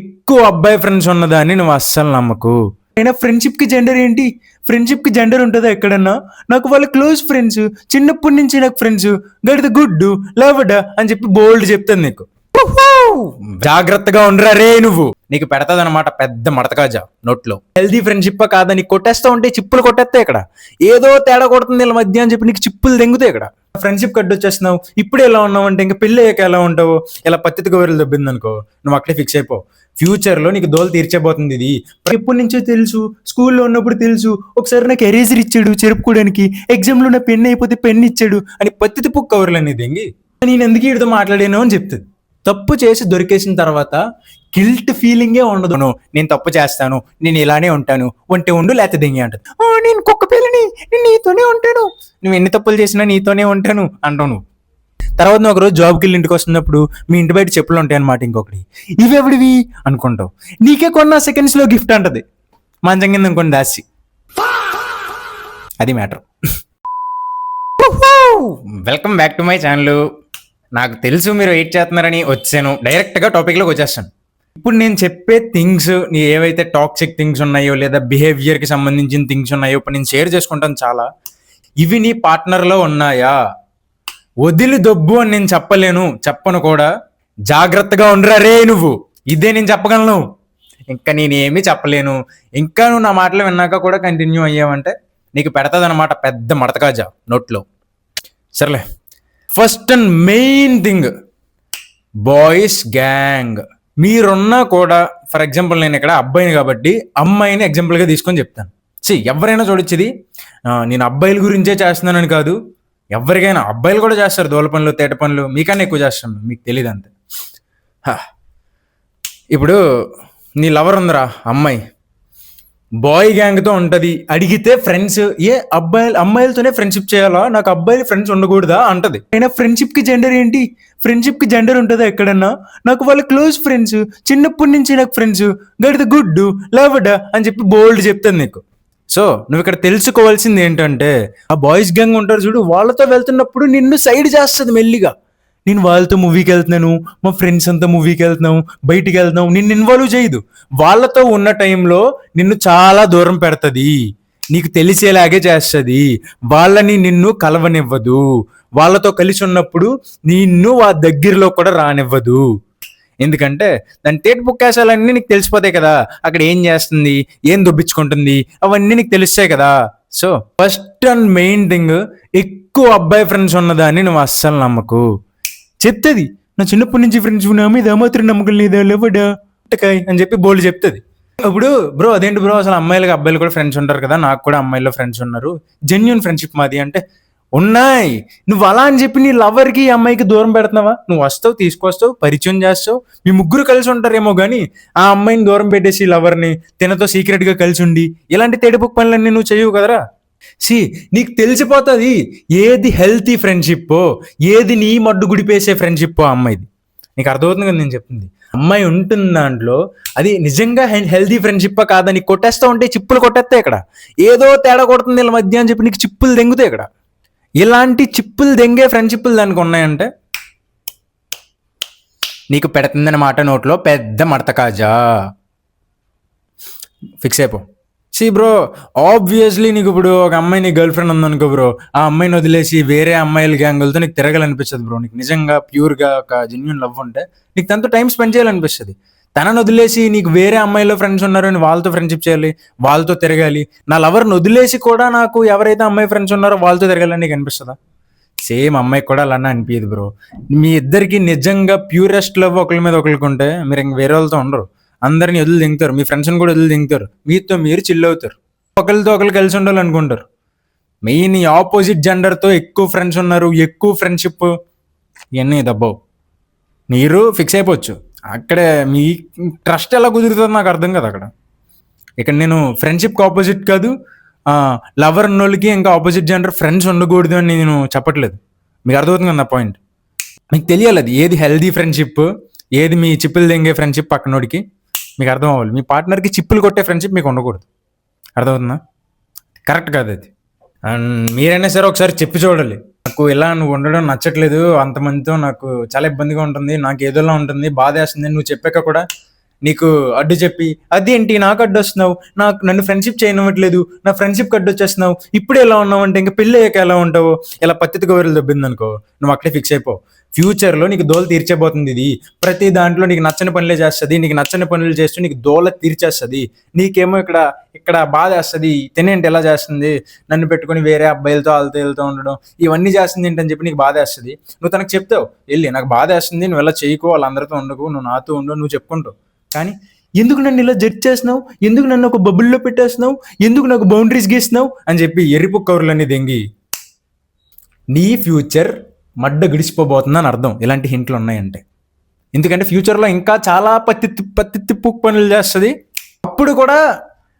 ఎక్కువ అబ్బాయి ఫ్రెండ్స్ ఉన్నదాన్ని నువ్వు అస్సలు నమ్మకు. అయినా ఫ్రెండ్షిప్కి జెండర్ ఏంటి? ఫ్రెండ్షిప్కి జెండర్ ఉంటుందా ఎక్కడన్నా? నాకు వాళ్ళ క్లోజ్ ఫ్రెండ్స్, చిన్నప్పటి నుంచి నాకు ఫ్రెండ్స్, గడిద గుడ్డు లవడా అని చెప్పి బోల్డ్ చెప్తాను నీకు. జాగ్రత్తగా ఉండరా రే నువ్వు, నీకు పెడతాదనమాట పెద్ద మడతకాజా నోట్లో. హెల్దీ ఫ్రెండ్షిప్ కాదా, నీకు కొట్టేస్తా ఉంటే చిప్పులు కొట్టేస్తాయి ఇక్కడ. ఏదో తేడా కొడుతుంది వీళ్ళ మధ్య అని చెప్పి నీకు చిప్పులు దెంగుతాయి ఇక్కడ. ఫ్రెండ్షిప్ కట్టొచ్చేస్తున్నావు, ఇప్పుడు ఎలా ఉన్నావు అంటే ఇంకా పెళ్ళి అయ్యాక ఎలా ఉంటావు? ఇలా పత్తితి గోరెలు దొబ్బింది అనుకో, నువ్వు అక్కడే ఫిక్స్ అయిపో. ఫ్యూచర్ లో నీకు దోలు తీర్చేపోతుంది ఇది. ఎప్పటి నుంచో తెలుసు, స్కూల్లో ఉన్నప్పుడు తెలుసు. ఒకసారి నాకు ఎరేజర్ ఇచ్చాడు చెరుపుకోవడానికి, ఎగ్జామ్ లో నా పెన్ అయిపోతే పెన్ ఇచ్చాడు అని పత్తితి పుక్ కవర్లు అనేది దెంగి నేను ఎందుకు వీడితో మాట్లాడాను అని చెప్తుంది. తప్పు చేసి దొరికేసిన తర్వాత గిల్ట్ ఫీలింగే ఉండదు. నేను తప్పు చేస్తాను, నేను ఇలానే ఉంటాను, ఒంటి ఉండు లేకపోతే దెంగి అంటది. నేను కుక్క పిల్లని, నేను నీతోనే ఉంటాను, నువ్వు ఎన్ని తప్పులు చేసినా నీతోనే ఉంటాను అంటావు నువ్వు. తర్వాత నువ్వు ఒకరోజు జాబ్కి వెళ్ళి ఇంటికి వస్తున్నప్పుడు మీ ఇంటి బయట చెప్పులు ఉంటాయి అనమాట. ఇంకొకటి ఇవి ఎవడివి అనుకుంటావు, నీకే కొన్న సెకండ్స్ లో గిఫ్ట్ అంటది. మంచం కింద అనుకోండి దాసి, అది matter. Welcome back to my channel. నాకు తెలుసు మీరు వెయిట్ చేస్తున్నారని వచ్చాను, డైరెక్ట్గా టాపిక్లోకి వచ్చేస్తాను. ఇప్పుడు నేను చెప్పే థింగ్స్, నీ ఏవైతే టాక్సిక్ థింగ్స్ ఉన్నాయో లేదా బిహేవియర్కి సంబంధించిన థింగ్స్ ఉన్నాయో ఇప్పుడు నేను షేర్ చేసుకుంటాను చాలా. ఇవి నీ పార్ట్నర్లో ఉన్నాయా? వదిలి దొబ్బు అని నేను చెప్పను కూడా. జాగ్రత్తగా ఉండరా రే నువ్వు, ఇదే నేను చెప్పగలను. ఇంకా నేనేమీ చెప్పలేను. ఇంకా నువ్వు నా మాటలు విన్నాక కూడా కంటిన్యూ అయ్యావంటే నీకు పెడతాదనమాట పెద్ద మడతకాజా నోట్లో. సర్లే, first and main thing, boys gang. మీరున్నా కూడా, ఫర్ ఎగ్జాంపుల్ నేను ఇక్కడ అబ్బాయిని కాబట్టి అమ్మాయిని ఎగ్జాంపుల్గా తీసుకొని చెప్తాను. ఎవరైనా చూడొచ్చింది, నేను అబ్బాయిల గురించే చేస్తున్నానని కాదు, ఎవరికైనా అబ్బాయిలు కూడా చేస్తారు దోల పనులు తేట పనులు, మీకన్నా ఎక్కువ చేస్తాం, మీకు తెలియదు అంతే. ఇప్పుడు నీ లవర్ ఉందిరా అమ్మాయి, బాయ్ గ్యాంగ్తో ఉంటుంది. అడిగితే ఫ్రెండ్స్, అమ్మాయిలతోనే ఫ్రెండ్షిప్ చేయాలా, నాకు అబ్బాయిలు ఫ్రెండ్స్ ఉండకూడదా అంటది. అయినా ఫ్రెండ్షిప్కి జెండర్ ఏంటి? ఫ్రెండ్షిప్కి జెండర్ ఉంటుందా ఎక్కడన్నా? నాకు వాళ్ళ క్లోజ్ ఫ్రెండ్స్, చిన్నప్పటి నుంచి నాకు ఫ్రెండ్స్, గడిద గుడ్డు లవడా అని చెప్పి బోల్డ్ చెప్తాను నీకు. సో నువ్వు ఇక్కడ తెలుసుకోవాల్సింది ఏంటంటే, ఆ బాయ్స్ గ్యాంగ్ ఉంటారు చూడు, వాళ్ళతో వెళ్తున్నప్పుడు నిన్ను సైడ్ చేస్తుంది మెల్లిగా. నేను వాళ్ళతో మూవీకి వెళ్తున్నాను, మా ఫ్రెండ్స్ అంతా మూవీకి వెళ్తున్నాం, బయటికి వెళ్తున్నాం, నిన్ను ఇన్వాల్వ్ చేయదు. వాళ్ళతో ఉన్న టైంలో నిన్ను చాలా దూరం పెడుతుంది, నీకు తెలిసేలాగే చేస్తుంది, వాళ్ళని నిన్ను కలవనివ్వదు. వాళ్ళతో కలిసి ఉన్నప్పుడు నిన్ను ఆ దగ్గరలో కూడా రానివ్వదు. ఎందుకంటే దాని టేట్ బుక్కేసాలన్నీ నీకు తెలిసిపోతాయి కదా, అక్కడ ఏం చేస్తుంది, ఏం దొబ్బించుకుంటుంది, అవన్నీ నీకు తెలుస్తాయి కదా. So first and main thing, ఎక్కువ అబ్బాయి ఫ్రెండ్స్ ఉన్నదాన్ని నువ్వు అస్సలు నమ్మకు. చెప్తుంది, నా చిన్నప్పటి నుంచి ఫ్రెండ్స్ ఉన్నా మీద మాత్రం నమ్మకం లేదా లేవడా అని చెప్పి బోల్డ్ చెప్తుంది. ఇప్పుడు బ్రో అదేంటి బ్రో, అసలు అమ్మాయిలకి అబ్బాయిలు కూడా ఫ్రెండ్స్ ఉంటారు కదా, నాకు కూడా అమ్మాయిలో ఫ్రెండ్స్ ఉన్నారు, జెన్యూన్ ఫ్రెండ్షిప్ మాది అంటే ఉన్నాయి. నువ్వు అలా అని చెప్పి నీ లవర్కి అమ్మాయికి దూరం పెడుతున్నావా? నువ్వు వస్తావు, తీసుకొస్తావు, పరిచయం చేస్తావు, మీ ముగ్గురు కలిసి ఉంటారేమో కానీ ఆ అమ్మాయిని దూరం పెట్టేసి లవర్ని తినతో సీక్రెట్గా కలిసి ఉండి ఇలాంటి తేడిపుక్ పనులన్నీ నువ్వు చేయవు కదరా. నీకు తెలిసిపోతుంది ఏది హెల్తీ ఫ్రెండ్షిప్, ఏది నీ మడ్డు గుడిపేసే ఫ్రెండ్షిప్ అమ్మాయిది. నీకు అర్థమవుతుంది కదా నేను చెప్తుంది. అమ్మాయి ఉంటుంది దాంట్లో, అది నిజంగా హెల్తీ ఫ్రెండ్షిప్ కాదా, నీకు కొట్టేస్తా ఉంటే చిప్పులు కొట్టేస్తాయి ఇక్కడ. ఏదో తేడా కొడుతుంది వీళ్ళ మధ్య అని చెప్పి నీకు చిప్పులు దెంగుతాయి ఇక్కడ. ఇలాంటి చిప్పులు దెంగే ఫ్రెండ్షిప్లు దానికి ఉన్నాయంటే నీకు పెడుతుందన్నమాట నోట్లో పెద్ద మడతకాజా. ఫిక్స్ అయిపో. బ్రో ఆబ్వియస్లీ నీకు ఇప్పుడు ఒక అమ్మాయి నీ గర్ల్ ఫ్రెండ్ ఉందనుకో బ్రో, ఆ అమ్మాయిని వదిలేసి వేరే అమ్మాయిల గ్యాంగులతో నీకు తిరగాలనిపిస్తుంది బ్రో. నీకు నిజంగా ప్యూర్గా ఒక జెన్యూన్ లవ్ ఉంటే నీకు తనతో టైం స్పెండ్ చేయాలనిపిస్తుంది. తనను వదిలేసి నీకు వేరే అమ్మాయిలో ఫ్రెండ్స్ ఉన్నారు అని వాళ్ళతో ఫ్రెండ్షిప్ చేయాలి, వాళ్ళతో తిరగాలి. నా లవర్ని వదిలేసి కూడా నాకు ఎవరైతే అమ్మాయి ఫ్రెండ్స్ ఉన్నారో వాళ్ళతో తిరగాలని నీకు అనిపిస్తుందా? సేమ్ అమ్మాయికి కూడా అలా అనిపించదు బ్రో. మీ ఇద్దరికి నిజంగా ప్యూరెస్ట్ లవ్ ఒకరి మీద ఒకరికి ఉంటే మీరు ఇంక వేరే వాళ్ళతో ఉండరు, అందరిని వదిలి దింగుతారు, మీ ఫ్రెండ్స్ని కూడా వదిలి దింగుతారు, మీతో మీరు చిల్ అవుతారు, ఒకరితో ఒకరు కలిసి ఉండాలనుకుంటారు. మెయిన్ ఈ ఆపోజిట్ జెండర్తో ఎక్కువ ఫ్రెండ్స్ ఉన్నారు, ఎక్కువ ఫ్రెండ్షిప్, ఇవన్నీ దబ్బావు. మీరు ఫిక్స్ అయిపోవచ్చు. అక్కడే మీ ట్రస్ట్ ఎలా కుదురుతుందో నాకు అర్థం కదా అక్కడ. ఇక్కడ నేను ఫ్రెండ్షిప్కి ఆపోజిట్ కాదు, లవర్ ఉన్నోళ్ళకి ఇంకా ఆపోజిట్ జెండర్ ఫ్రెండ్స్ ఉండకూడదు అని నేను చెప్పట్లేదు. మీకు అర్థమవుతుంది కదా పాయింట్. మీకు తెలియాలి అది ఏది హెల్దీ ఫ్రెండ్షిప్, ఏది మీ చిప్పులు దెంగే ఫ్రెండ్షిప్. పక్కనోడికి మీకు అర్థం అవ్వాలి, మీ పార్ట్నర్కి చిప్పులు కొట్టే ఫ్రెండ్షిప్ మీకు ఉండకూడదు. అర్థమవుతుందా? కరెక్ట్ కాదు అది. అండ్ మీరైనా సరే ఒకసారి చెప్పి చూడాలి, నాకు ఇలా నువ్వు ఉండడం నచ్చట్లేదు, అంతమందితో నాకు చాలా ఇబ్బందిగా ఉంటుంది, నాకు ఏదోలా ఉంటుంది, బాధ వేస్తుంది, నువ్వు చెప్పాక కూడా నీకు అడ్డు చెప్పి అదేంటి నాకు అడ్డు వస్తున్నావు, నన్ను ఫ్రెండ్షిప్ చేయనివ్వట్లేదు, నా ఫ్రెండ్షిప్ అడ్డు వచ్చేస్తున్నావు, ఇప్పుడు ఎలా ఉన్నావు అంటే ఇంకా పెళ్ళి అయ్యాక ఎలా ఉంటావు, ఇలా పత్తితి గోరెలు దొబ్బింది అనుకో, నువ్వు అక్కడే ఫిక్స్ అయిపో. ఫ్యూచర్లో నీకు దోల తీర్చేపోతుంది ఇది. ప్రతి దాంట్లో నీకు నచ్చని పనులే చేస్తుంది, నీకు నచ్చని పనులు చేస్తూ నీకు దోల తీర్చేస్తుంది. నీకేమో ఇక్కడ బాధ వేస్తుంది, తినేంటి ఎలా చేస్తుంది, నన్ను పెట్టుకుని వేరే అబ్బాయిలతో వాళ్ళతో వెళ్తూ ఉండడం, ఇవన్నీ చేస్తుంది ఏంటని చెప్పి నీకు బాధ వేస్తుంది. నువ్వు తనకు చెప్తావు, వెళ్ళి నాకు బాధ వేస్తుంది, నువ్వు ఎలా చేయకు, వాళ్ళందరితో ఉండకు, నువ్వు నాతో ఉండు, నువ్వు చెప్పుకుంటావు. కానీ ఎందుకు నన్ను ఇలా జడ్జ్ చేస్తున్నావు, ఎందుకు నన్ను ఒక బబుల్లో పెట్టేస్తున్నావు, ఎందుకు నాకు బౌండరీస్ గీస్తున్నావు అని చెప్పి ఎర్రిపు కవర్లన్నీ దెంగి నీ ఫ్యూచర్ మడ్డ గడిచిపోబోతుందని అర్థం ఇలాంటి హింట్లు ఉన్నాయంటే. ఎందుకంటే ఫ్యూచర్లో ఇంకా చాలా పత్తి పుక్ పనులు చేస్తుంది. అప్పుడు కూడా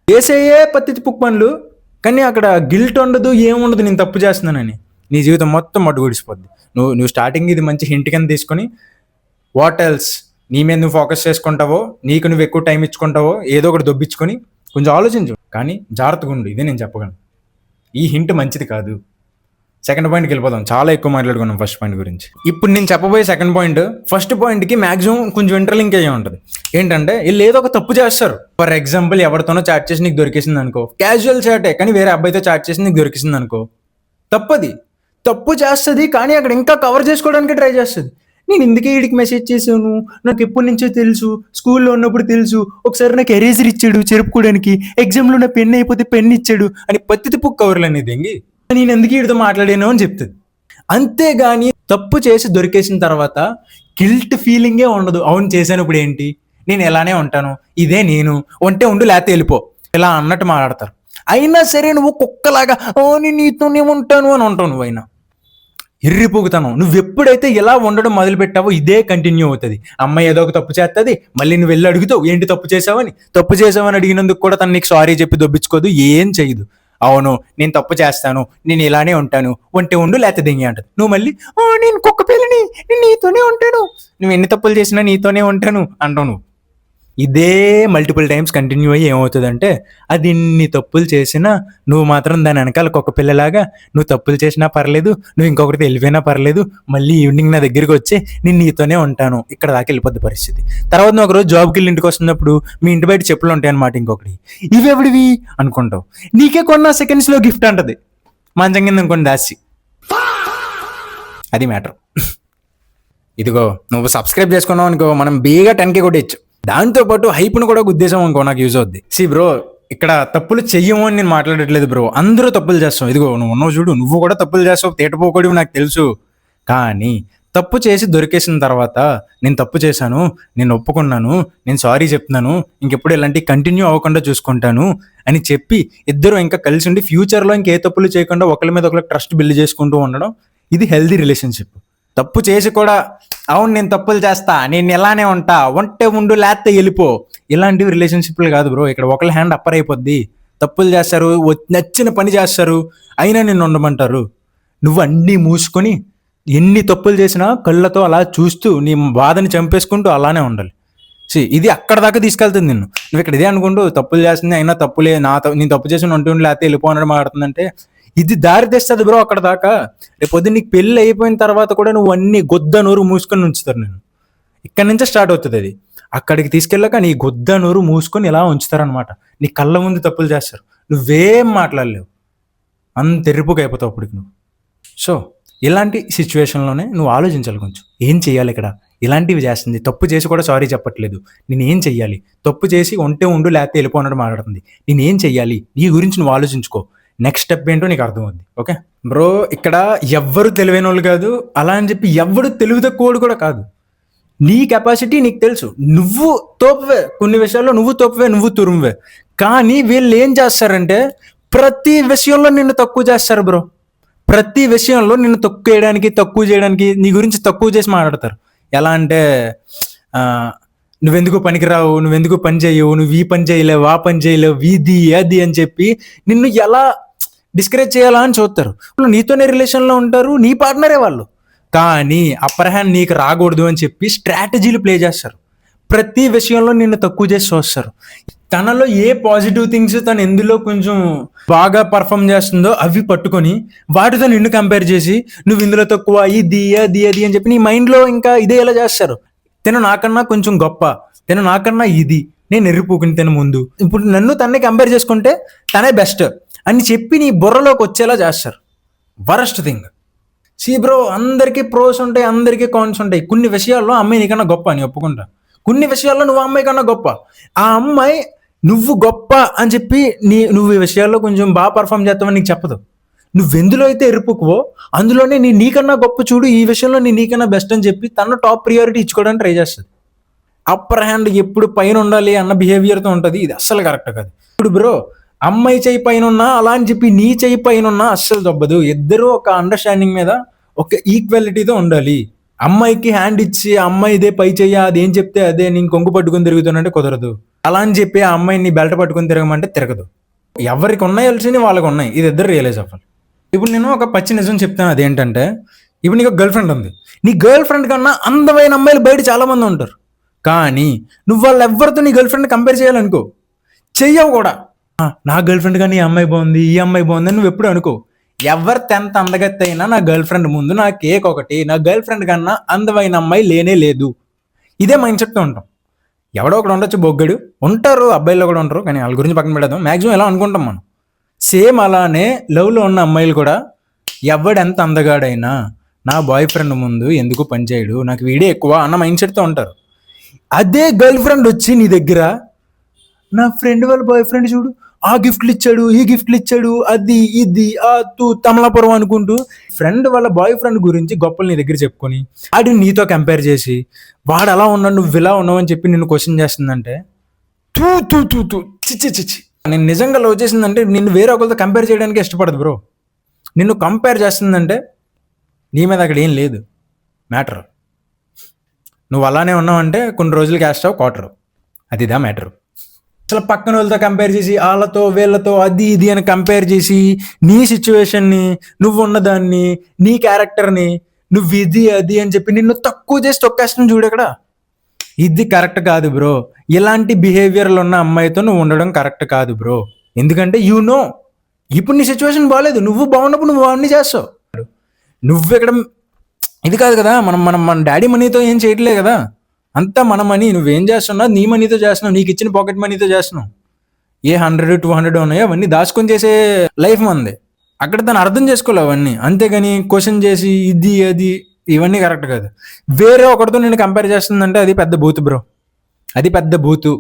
చేసేయే పత్తి పుక్ పనులు, కానీ అక్కడ గిల్ట్ ఉండదు, ఏముండదు నేను తప్పు చేస్తున్నానని. నీ జీవితం మొత్తం మడ్డు గడిచిపోద్ది. నువ్వు స్టార్టింగ్ ఇది మంచి హింట్ కింద తీసుకొని వాట్ ఎల్స్ నీ మీద నువ్వు ఫోకస్ చేసుకుంటావో, నీకు నువ్వు ఎక్కువ టైం ఇచ్చుకుంటావో, ఏదో ఒకటి దొబ్బించుకొని కొంచెం ఆలోచించు. కానీ జాగ్రత్తగా ఉండు, ఇదే నేను చెప్పగలను. ఈ హింట్ మంచిది కాదు. సెకండ్ పాయింట్కి వెళ్ళిపోదాం, చాలా ఎక్కువ మాట్లాడుకున్నాం ఫస్ట్ పాయింట్ గురించి. ఇప్పుడు నేను చెప్పబోయే సెకండ్ పాయింట్ ఫస్ట్ పాయింట్కి మ్యాక్సిమం కొంచెం ఇంటర్లింక్ అయ్యే ఉంటుంది. ఏంటంటే వీళ్ళు ఏదో ఒక తప్పు చేస్తారు. ఫర్ ఎగ్జాంపుల్, ఎవరితోనో చాట్ చేసి నీకు దొరికేసింది అనుకో, క్యాజువల్ చాటే, కానీ వేరే అబ్బాయితో చాట్ చేసి నీకు దొరికేసింది అనుకో, తప్పు చేస్తుంది. కానీ అక్కడ ఇంకా కవర్ చేసుకోవడానికి ట్రై చేస్తుంది. నేను ఇందుకే వీడికి మెసేజ్ చేశాను, నాకు ఎప్పటి నుంచో తెలుసు, స్కూల్లో ఉన్నప్పుడు తెలుసు, ఒకసారి నాకు ఎరేజర్ ఇచ్చాడు చెరుపుకోవడానికి, ఎగ్జామ్లో నా పెన్ అయిపోతే పెన్ ఇచ్చాడు అని పత్తి పుక్ కవర్లు అనేది నేను ఎందుకు వీడితో మాట్లాడాను అని చెప్తుంది. అంతేగాని తప్పు చేసి దొరికేసిన తర్వాత గిల్ట్ ఫీలింగే ఉండదు. అవును చేశాను, ఇప్పుడు ఏంటి, నేను ఎలానే ఉంటాను, ఇదే నేను, ఉంటే ఉండు లేకపోతే వెళ్ళిపో, ఇలా అన్నట్టు మాట్లాడతారు. అయినా సరే నువ్వు కుక్కలాగా నేను నీతోనే ఉంటాను అని ఉంటావు. నువ్వు అయినా ఎర్రిపోగుతాను. నువ్వు ఎప్పుడైతే ఇలా ఉండడం మొదలు పెట్టావో ఇదే కంటిన్యూ అవుతుంది. అమ్మాయి ఏదో ఒక తప్పు చేస్తుంది, మళ్ళీ నువ్వు వెళ్ళి అడుగుతావు ఏంటి తప్పు చేసావని అడిగినందుకు కూడా తను నీకు సారీ చెప్పి దొబ్బించుకోదు, ఏం చేయదు. అవును నేను తప్పు చేస్తాను, నేను ఇలానే ఉంటాను, ఒంటే ఉండు లేకపోతే దింగి అంటది. నువ్వు మళ్ళీ నేను కుక్క పిల్లని, నేను నీతోనే ఉంటాను, నువ్వు ఎన్ని తప్పులు చేసినా నీతోనే ఉంటాను అంటావు. నువ్వు ఇదే మల్టిపుల్ టైమ్స్ కంటిన్యూ అయ్యి ఏమవుతుందంటే, అది ఎన్ని తప్పులు చేసినా నువ్వు మాత్రం దాని వెనకాల కుక్క పిల్లలాగా, నువ్వు తప్పులు చేసినా పర్లేదు, నువ్వు ఇంకొకరితో వెళ్ళిపోయినా పర్లేదు, మళ్ళీ ఈవినింగ్ నా దగ్గరికి వచ్చి నేను నీతోనే ఉంటాను, ఇక్కడ దాకా వెళ్ళిపోద్ది పరిస్థితి. తర్వాత నువ్వు ఒకరోజు జాబ్కి వెళ్ళి ఇంటికి వస్తున్నప్పుడు మీ ఇంటి బయట చెప్పులు ఉంటాయి అన్నమాట, ఇంకొకటి ఇవెవడివి అనుకుంటావు, నీకే కొన్న సెకండ్స్లో గిఫ్ట్ అంటది, మంచం కింద అనుకోండి దాసి. అది మ్యాటర్. ఇదిగో నువ్వు సబ్స్క్రైబ్ చేసుకున్నావు అనుకో, మనం బేగా 10K కొట్టేయచ్చు. దాంతోపాటు హైప్ను కూడా ఉద్దేశం అనుకో నాకు యూజ్ అవుద్ది. బ్రో, ఇక్కడ తప్పులు చెయ్యము అని నేను మాట్లాడట్లేదు బ్రో, అందరూ తప్పులు చేస్తాం. ఇదిగో నువ్వు ఉన్నావు చూడు, నువ్వు కూడా తప్పులు చేస్తావు, తేటపోకూడదు నాకు తెలుసు. కానీ తప్పు చేసి దొరికేసిన తర్వాత నేను తప్పు చేశాను, నేను ఒప్పుకున్నాను, నేను సారీ చెప్తున్నాను, ఇంకెప్పుడు ఇలాంటి కంటిన్యూ అవ్వకుండా చూసుకుంటాను అని చెప్పి ఇద్దరు ఇంకా కలిసి ఉండి ఫ్యూచర్లో ఇంకే తప్పులు చేయకుండా ఒకరి మీద ఒకరికి ట్రస్ట్ బిల్డ్ చేసుకుంటూ ఉండడం, ఇది హెల్దీ రిలేషన్షిప్. తప్పు చేసి కూడా అవును నేను తప్పులు చేస్తా, నేను ఎలానే ఉంటా, ఉంటే ఉండు లేకపోతే వెళ్ళిపో, ఇలాంటివి రిలేషన్షిప్లు కాదు బ్రో. ఇక్కడ ఒకరి హ్యాండ్ అప్పర్ అయిపోద్ది. తప్పులు చేస్తారు, నచ్చిన పని చేస్తారు, అయినా నిన్ను ఉండమంటారు. నువ్వు అన్నీ మూసుకొని ఎన్ని తప్పులు చేసినా కళ్ళతో అలా చూస్తూ నీ బాధని చంపేసుకుంటూ అలానే ఉండాలి. ఇది అక్కడ దాకా తీసుకెళ్తుంది నిన్ను. నువ్వు ఇక్కడ ఇదే అనుకుంటూ తప్పులు చేస్తుంది, అయినా తప్పులే, నేను తప్పు చేసి ఉంటుండి లేకపోతే వెళ్ళిపోనడం మాట్లాడుతుందంటే ఇది దారి తెస్తుంది బ్రో అక్కడ దాకా. రేపొద్దు నీకు పెళ్ళి అయిపోయిన తర్వాత కూడా నువ్వు అన్ని గొద్ద నోరు మూసుకొని ఉంచుతారు నేను. ఇక్కడి నుంచే స్టార్ట్ అవుతుంది అది. అక్కడికి తీసుకెళ్ళాక నీ గొద్ద నోరు మూసుకొని ఇలా ఉంచుతారనమాట. నీ కళ్ళ ముందు తప్పులు చేస్తారు, నువ్వేం మాట్లాడలేవు, అంత తెరిపుగా అయిపోతావు అప్పటికి నువ్వు. సో ఇలాంటి సిచ్యువేషన్లోనే నువ్వు ఆలోచించాలి కొంచెం, ఏం చెయ్యాలి ఇక్కడ. ఇలాంటివి చేస్తుంది, తప్పు చేసి కూడా సారీ చెప్పట్లేదు, నేను ఏం చెయ్యాలి, తప్పు చేసి ఉంటే ఉండు లేకపోతే వెళ్ళిపోనడం మాట్లాడుతుంది, నేను ఏం చెయ్యాలి, నీ గురించి నువ్వు ఆలోచించుకో, నెక్స్ట్ స్టెప్ ఏంటో నీకు అర్థమవుద్ది. ఓకే బ్రో, ఇక్కడ ఎవ్వరు తెలివైన వాళ్ళు కాదు, అలా అని చెప్పి ఎవడు తెలివి తక్కువడు కూడా కాదు. నీ కెపాసిటీ నీకు తెలుసు, నువ్వు తోపువే, కొన్ని విషయాల్లో నువ్వు తోపువే, నువ్వు తురుమువే. కానీ వీళ్ళు ఏం చేస్తారంటే ప్రతి విషయంలో నిన్ను తక్కువ చేస్తారు బ్రో. ప్రతి విషయంలో నిన్ను తక్కువ చేయడానికి నీ గురించి తక్కువ చేసి మాట్లాడతారు. ఎలా అంటే నువ్వెందుకు పనికిరావు, నువ్వెందుకు పని చేయవు, నువ్వు ఈ పని చేయలేవు, ఆ పని చేయలేవు, ఇది అది అని చెప్పి నిన్ను ఎలా డిస్కరేజ్ చేయాలా అని చూస్తారు. నీతోనే రిలేషన్లో ఉంటారు, నీ పార్ట్నరే వాళ్ళు, కానీ అప్పర్ హ్యాండ్ నీకు రాకూడదు అని చెప్పి స్ట్రాటజీలు ప్లే చేస్తారు. ప్రతి విషయంలో నిన్ను తక్కువ చేసి చూస్తారు. తనలో ఏ పాజిటివ్ థింగ్స్ తను ఎందులో కొంచెం బాగా పర్ఫామ్ చేస్తుందో అవి పట్టుకొని వాటితో నిన్ను కంపేర్ చేసి నువ్వు ఇందులో తక్కువ, ఇది అది అది అని చెప్పి నీ మైండ్లో ఇంకా ఇదే ఎలా చేస్తారు. తిను నాకన్నా కొంచెం గొప్ప, తిను నాకన్నా ఇది, నేను ఎర్రిపోకుని తిన ముందు, ఇప్పుడు నన్ను తన్నే కంపేర్ చేసుకుంటే తనే బెస్ట్ అని చెప్పి నీ బుర్రలోకి వచ్చేలా చేస్తారు. Worst thing. సీ బ్రో, అందరికీ ప్రోస్ ఉంటాయి, అందరికీ కాన్స్ ఉంటాయి. కొన్ని విషయాల్లో అమ్మాయి నీకన్నా గొప్ప అని ఒప్పుకుంటా, కొన్ని విషయాల్లో నువ్వు అమ్మాయి కన్నా గొప్ప. ఆ అమ్మాయి నువ్వు గొప్ప అని చెప్పి నువ్వు ఈ విషయాల్లో కొంచెం బాగా పర్ఫామ్ చేస్తావని నీకు చెప్పదు. నువ్వెందులో అయితే ఎరుపుకువో అందులోనే నీకన్నా గొప్ప చూడు, ఈ విషయంలో నీకన్నా బెస్ట్ అని చెప్పి తన టాప్ ప్రియారిటీ ఇచ్చుకోవడానికి ట్రై చేస్తుంది. అప్పర్ హ్యాండ్ ఎప్పుడు పైన ఉండాలి అన్న బిహేవియర్తో ఉంటుంది. ఇది అస్సలు కరెక్ట్ కాదు. ఇప్పుడు బ్రో, అమ్మాయి చెయ్యి పైన ఉన్నా అలా అని చెప్పి నీ చెయ్యి పైన ఉన్నా అస్సలు దొబ్బదు. ఇద్దరు ఒక అండర్స్టాండింగ్ మీద ఒక ఈక్వాలిటీతో ఉండాలి. అమ్మాయికి హ్యాండ్ ఇచ్చి అమ్మాయి ఇదే పై చెయ్య అదేం చెప్తే అదే నేను కొంగు పట్టుకుని తిరుగుతానంటే కుదరదు. అలా అని చెప్పి ఆ అమ్మాయిని బెల్ట్ పట్టుకుని తిరగమంటే తిరగదు. ఎవరికి ఉన్నాయి తెలిసి వాళ్ళకి ఉన్నాయి, ఇది ఇద్దరు రియలైజ్ అవ్వాలి. ఇప్పుడు నేను ఒక పచ్చి నిజం చెప్తాను, అదేంటంటే ఇప్పుడు నీకు గర్ల్ ఫ్రెండ్ ఉంది. నీ గర్ల్ ఫ్రెండ్ కన్నా అందమైన అమ్మాయిలు బయట చాలా మంది ఉంటారు. కానీ నువ్వు వాళ్ళు ఎవరితో నీ గర్ల్ ఫ్రెండ్ కంపేర్ చేయాలనుకో, చెయ్యవు కూడా. నా గర్ల్ ఫ్రెండ్ కానీ ఈ అమ్మాయి బాగుంది, ఈ అమ్మాయి బాగుంది అని నువ్వు ఎప్పుడు అనుకో. ఎవరు ఎంత అందగత్త అయినా నా గర్ల్ ఫ్రెండ్ ముందు నా కేక్ ఒకటి, నా గర్ల్ ఫ్రెండ్ కన్నా అందమైన అమ్మాయి లేనే లేదు. ఇదే మైండ్ సెట్తో ఉంటాం. ఎవడో ఒకడు ఉండొచ్చు, బొగ్గడు ఉంటారు, అబ్బాయిల్లో కూడా ఉంటారు, కానీ వాళ్ళ గురించి పక్కన పెడదాం. మ్యాక్సిమం ఎలా అనుకుంటాం మనం. సేమ్ అలానే లవ్లో ఉన్న అమ్మాయిలు కూడా ఎవడెంత అందగాడైనా నా బాయ్ ఫ్రెండ్ ముందు ఎందుకు పనిచేయడు, నాకు వీడే ఎక్కువ అన్న మైండ్ సెట్తో ఉంటారు. అదే గర్ల్ ఫ్రెండ్ వచ్చి నీ దగ్గర నా ఫ్రెండ్ వాళ్ళ బాయ్ ఫ్రెండ్ చూడు, ఆ గిఫ్ట్లు ఇచ్చాడు, ఈ గిఫ్ట్లు ఇచ్చాడు, అది ఇది తమలాపురం అనుకుంటూ ఫ్రెండ్ వాళ్ళ బాయ్ ఫ్రెండ్ గురించి గొప్పలు నీ దగ్గర చెప్పుకొని వాడిని నీతో కంపేర్ చేసి వాడు అలా ఉన్నాడు నువ్వు ఇలా ఉన్నావు అని చెప్పి నిన్ను క్వశ్చన్ చేస్తుందంటే తూ తూ తూ తూ చిచ్చి చిచ్చి. నేను నిజంగా లవ్ చేసిందంటే నిన్ను వేరే ఒకరితో కంపేర్ చేయడానికి ఇష్టపడదు బ్రో. నిన్ను కంపేర్ చేస్తుందంటే నీ మీద అక్కడ ఏం లేదు మ్యాటర్. నువ్వు అలానే ఉన్నావంటే కొన్ని రోజులకి వేస్తావు క్వార్టర్, అదిదా మ్యాటర్. అసలు పక్కన వాళ్ళతో కంపేర్ చేసి వాళ్ళతో వీళ్ళతో అది ఇది అని కంపేర్ చేసి నీ సిచ్యువేషన్ని, నువ్వు ఉన్నదాన్ని, నీ క్యారెక్టర్ని నువ్వు ఇది అది అని చెప్పి నిన్ను తక్కువ చేసి తొక్కేస్తాను చూడు ఇక్కడ. ఇది కరెక్ట్ కాదు బ్రో. ఇలాంటి బిహేవియర్లు ఉన్న అమ్మాయితో నువ్వు ఉండడం కరెక్ట్ కాదు బ్రో. ఎందుకంటే ఇప్పుడు నీ సిచ్యువేషన్ బాగాలేదు, నువ్వు బాగున్నప్పుడు నువ్వు అన్నీ చేస్తావు. నువ్వు ఇక్కడ ఇది కాదు కదా, మన డాడీ మనీతో ఏం చేయట్లే కదా, అంతా మన మనీ. నువ్వేం చేస్తున్నావు నీ మనీతో చేస్తున్నావు, నీకు ఇచ్చిన పాకెట్ మనీతో చేస్తున్నావు. ఏ 100-200 ఉన్నాయో అవన్నీ దాచుకొని చేసే లైఫ్ మంది. అక్కడ తను అర్థం చేసుకోలేవు అవన్నీ. అంతేగాని క్వశ్చన్ చేసి ఇది అది ఇవన్నీ కరెక్ట్ కాదు. వేరే ఒకటితో నేను కంపేర్ చేస్తుందంటే అది పెద్ద బూతు బ్రో, అది పెద్ద బూతు.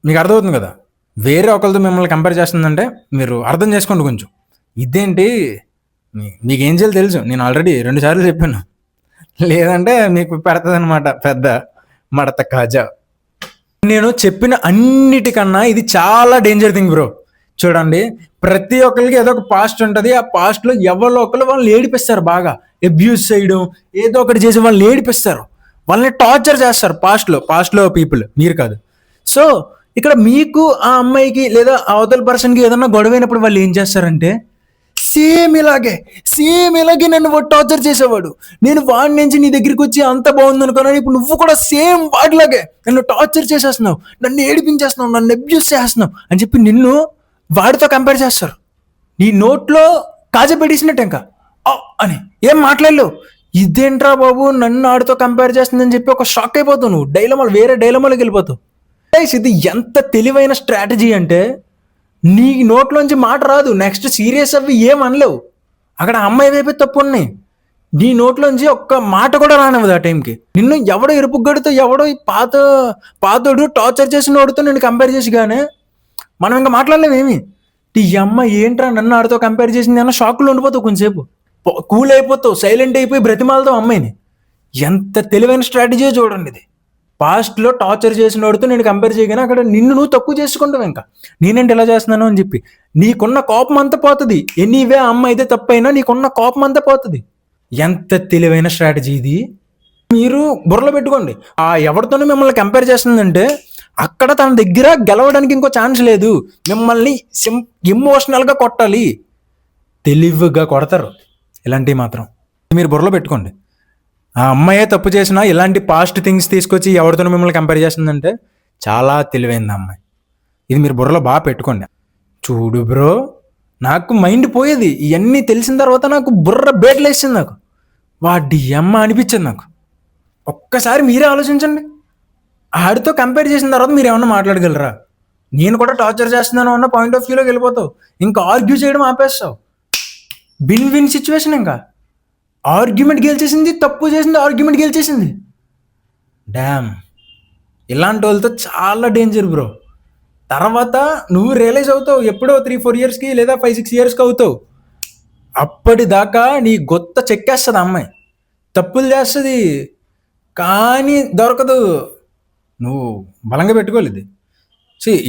మీకు అర్థమవుతుంది కదా. వేరే ఒకరితో మిమ్మల్ని కంపేర్ చేస్తుందంటే మీరు అర్థం చేసుకోండి కొంచెం. ఇదేంటి మీకు ఏం చేయాలి తెలుసు, నేను ఆల్రెడీ 2 సార్లు చెప్పాను. లేదంటే మీకు పెడతాది అనమాట పెద్ద మడత కాజా. నేను చెప్పిన అన్నిటికన్నా ఇది చాలా డేంజర్ థింగ్ బ్రో. చూడండి, ప్రతి ఒక్కరికి ఏదో ఒక పాస్ట్ ఉంటుంది. ఆ పాస్ట్లో ఎవరో ఒకరు వాళ్ళని ఏడిపిస్తారు, బాగా అబ్యూస్ చేయడం ఏదో ఒకటి చేసి వాళ్ళని ఏడిపిస్తారు, వాళ్ళని టార్చర్ చేస్తారు. పాస్ట్లో పీపుల్, మీరు కాదు. సో ఇక్కడ మీకు ఆ అమ్మాయికి లేదా అవతల పర్సన్కి ఏదన్నా గొడవైనప్పుడు వాళ్ళు ఏం చేస్తారంటే సేమ్ ఇలాగే నన్ను టార్చర్ చేసేవాడు, నేను వాడి నుంచి నీ దగ్గరికి వచ్చి అంత బాగుంది అనుకున్నాను, ఇప్పుడు నువ్వు కూడా సేమ్ వాడిలాగే నన్ను టార్చర్ చేసేస్తున్నావు, నన్ను ఏడిపించేస్తున్నావు, నన్ను అబ్యూస్ చేస్తున్నావు అని చెప్పి నిన్ను వాడితో కంపేర్ చేస్తారు. నీ నోట్లో కాజా పెట్టేసినట్టు ఇంకా అని ఏం మాట్లాడలేవు. ఇదేంట్రా బాబు నన్ను ఆడితో కంపేర్ చేస్తుందని చెప్పి ఒక షాక్ అయిపోతావు. నువ్వు వేరే డైలమాలోకి వెళ్ళిపోతావు. ఇది ఎంత తెలివైన స్ట్రాటజీ అంటే నీ నోట్లోంచి మాట రాదు, నెక్స్ట్ సీరియస్ అవి ఏమనలేవు. అక్కడ అమ్మాయి వైపే తప్పు ఉన్నాయి. నీ నోట్లోంచి ఒక్క మాట కూడా రానివ్వదు ఆ టైంకి. నిన్ను ఎవడో ఎరుపుగడితో ఎవడో పాతోడు టార్చర్ చేసిన వాడితో నేను కంపేర్ చేసి కానీ మనం ఇంకా మాట్లాడలేమేమి. ఈ అమ్మాయి ఏంట్రా నన్ను ఆడితో కంపేర్ చేసింది అన్న షాక్లో ఉండిపోతావు, కొంచెంసేపు కూల్ అయిపోతావు, సైలెంట్ అయిపోయి బ్రతిమాలతావు అమ్మాయిని. ఎంత తెలివైన స్ట్రాటజీ చూడండి ఇది. పాస్ట్లో టార్చర్ చేసిన వాడితో నేను కంపేర్ చేయగానే అక్కడ నిన్ను నువ్వు తక్కువ చేసుకుంటావు. ఇంకా నేనేంటి ఇలా చేస్తున్నాను అని చెప్పి నీకున్న కోపం అంతా పోతుంది. ఎనీవే అమ్మ అయితే తప్పైనా నీకున్న కోపం అంతా పోతుంది. ఎంత తెలివైన స్ట్రాటజీ ఇది, మీరు బుర్రలో పెట్టుకోండి. ఎవరితోనూ మిమ్మల్ని కంపేర్ చేస్తుందంటే అక్కడ తన దగ్గర గెలవడానికి ఇంకో ఛాన్స్ లేదు. మిమ్మల్ని ఎమోషనల్గా కొట్టాలి, తెలివిగా కొడతారు. ఇలాంటివి మాత్రం మీరు బుర్రలో పెట్టుకోండి. ఆ అమ్మాయే తప్పు చేసినా ఇలాంటి పాస్ట్ థింగ్స్ తీసుకొచ్చి ఎవరితోనూ మిమ్మల్ని కంపేర్ చేస్తుందంటే చాలా తెలివైంది అమ్మాయి. ఇది మీరు బుర్రలో బాగా పెట్టుకోండి. చూడు బ్రో, నాకు మైండ్ పోయేది ఇవన్నీ తెలిసిన తర్వాత నాకు బుర్ర బేట్లేసింది. నాకు వాడి అమ్మ అనిపించింది. నాకు ఒక్కసారి మీరే ఆలోచించండి. ఆడితో కంపేర్ చేసిన తర్వాత మీరు ఏమన్నా మాట్లాడగలరా? నేను కూడా టార్చర్ చేస్తున్నాను అన్న పాయింట్ ఆఫ్ వ్యూలోకి వెళ్ళిపోతావు. ఇంకా ఆర్గ్యూ చేయడం ఆపేస్తావు. Win win situation. ఇంకా ఆర్గ్యుమెంట్ గెలిచేసింది, తప్పు చేసింది, ఆర్గ్యుమెంట్ గెలిచేసింది. డ్యామ్, ఇలాంటి వాళ్ళతో చాలా డేంజర్ బ్రో. తర్వాత నువ్వు రియలైజ్ అవుతావు ఎప్పుడో 3-4 ఇయర్స్కి లేదా 5-6 ఇయర్స్కి అవుతావు. అప్పటిదాకా నీ గొత్త చెక్కేస్తుంది అమ్మాయి, తప్పులు చేస్తుంది, కానీ దొరకదు. నువ్వు బలంగా పెట్టుకోలేదు.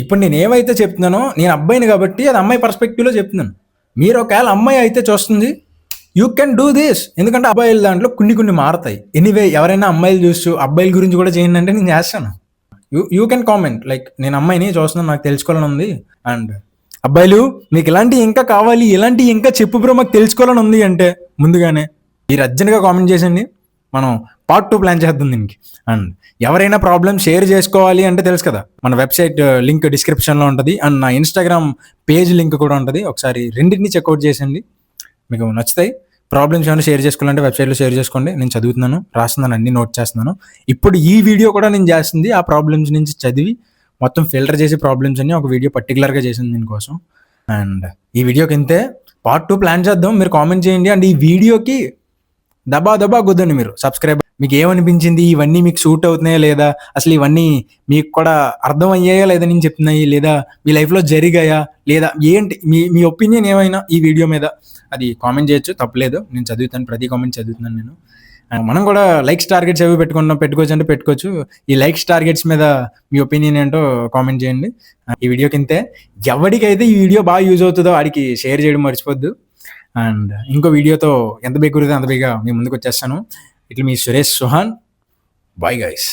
ఇప్పుడు నేను ఏమైతే చెప్తున్నానో, నేను అబ్బాయిని కాబట్టి అది అమ్మాయి పర్స్పెక్టివ్లో చెప్తున్నాను. మీరు ఒకవేళ అమ్మాయి అయితే చూస్తుంది, యూ కెన్ డూ దిస్. ఎందుకంటే అబ్బాయిల దాంట్లో కొన్ని మారుతాయి. ఎనీవే, ఎవరైనా అమ్మాయిలు చూస్తూ అబ్బాయిల గురించి కూడా చేయండి అంటే నేను చేస్తాను. యూ కెన్ కామెంట్ లైక్, నేను అమ్మాయిని చూస్తున్నాను, నాకు తెలుసుకోవాలని ఉంది. అండ్ అబ్బాయిలు, మీకు ఇలాంటివి ఇంకా కావాలి, ఇలాంటివి ఇంకా చెప్పు బ్రో, మాకు తెలుసుకోవాలని ఉంది అంటే ముందుగానే మీరు అర్జెంట్గా కామెంట్ చేసండి. మనం పార్ట్ 2 ప్లాన్ చేద్దాం దీనికి. అండ్ ఎవరైనా ప్రాబ్లమ్ షేర్ చేసుకోవాలి అంటే తెలుసు కదా, మన వెబ్సైట్ లింక్ డిస్క్రిప్షన్లో ఉంటుంది. అండ్ నా ఇన్స్టాగ్రామ్ పేజ్ లింక్ కూడా ఉంటుంది. ఒకసారి రెండింటిని చెక్అవుట్ చేసండి, మీకు నచ్చుతాయి. ప్రాబ్లమ్స్ ఏమైనా షేర్ చేసుకోవాలంటే వెబ్సైట్లో షేర్ చేసుకోండి. నేను చదువుతున్నాను, రాస్తున్నాను, అన్ని నోట్ చేస్తున్నాను. ఇప్పుడు ఈ వీడియో కూడా నేను చేస్తుంది ఆ ప్రాబ్లమ్స్ నుంచి చదివి మొత్తం ఫిల్టర్ చేసి ప్రాబ్లమ్స్ అన్ని ఒక వీడియో పర్టికులర్గా చేసింది దీనికోసం. అండ్ ఈ వీడియోకి ఇంతే. పార్ట్ 2 ప్లాన్ చేద్దాం, మీరు కామెంట్ చేయండి. అండ్ ఈ వీడియోకి దబా గుద్దండి మీరు సబ్స్క్రైబ్. మీకు ఏమనిపించింది, ఇవన్నీ మీకు సూట్ అవుతున్నాయా లేదా, అసలు ఇవన్నీ మీకు కూడా అర్థం అయ్యాయా లేదా నేను చెప్తున్నాయి, లేదా మీ లైఫ్లో జరిగాయా లేదా, ఏంటి మీ ఒపీనియన్ ఏమైనా ఈ వీడియో మీద అది కామెంట్ చేయొచ్చు, తప్పలేదు. నేను చదువుతాను, ప్రతి కామెంట్ చదువుతున్నాను నేను. మనం కూడా లైక్స్ టార్గెట్స్ అవి పెట్టుకోవచ్చు అంటే పెట్టుకోవచ్చు. ఈ లైక్స్ టార్గెట్స్ మీద మీ ఒపీనియన్ ఏంటో కామెంట్ చేయండి. ఈ వీడియోకి ఇంతే. ఎవరికైతే ఈ వీడియో బాగా యూజ్ అవుతుందో వాడికి షేర్ చేయడం మర్చిపోద్దు. అండ్ ఇంకో వీడియోతో ఎంత బేగా కుదిరితే అంత బేగా మీ ముందుకు వచ్చేస్తాను. ఇట్లా మీ సురేష్ సుహాన్. Bye guys.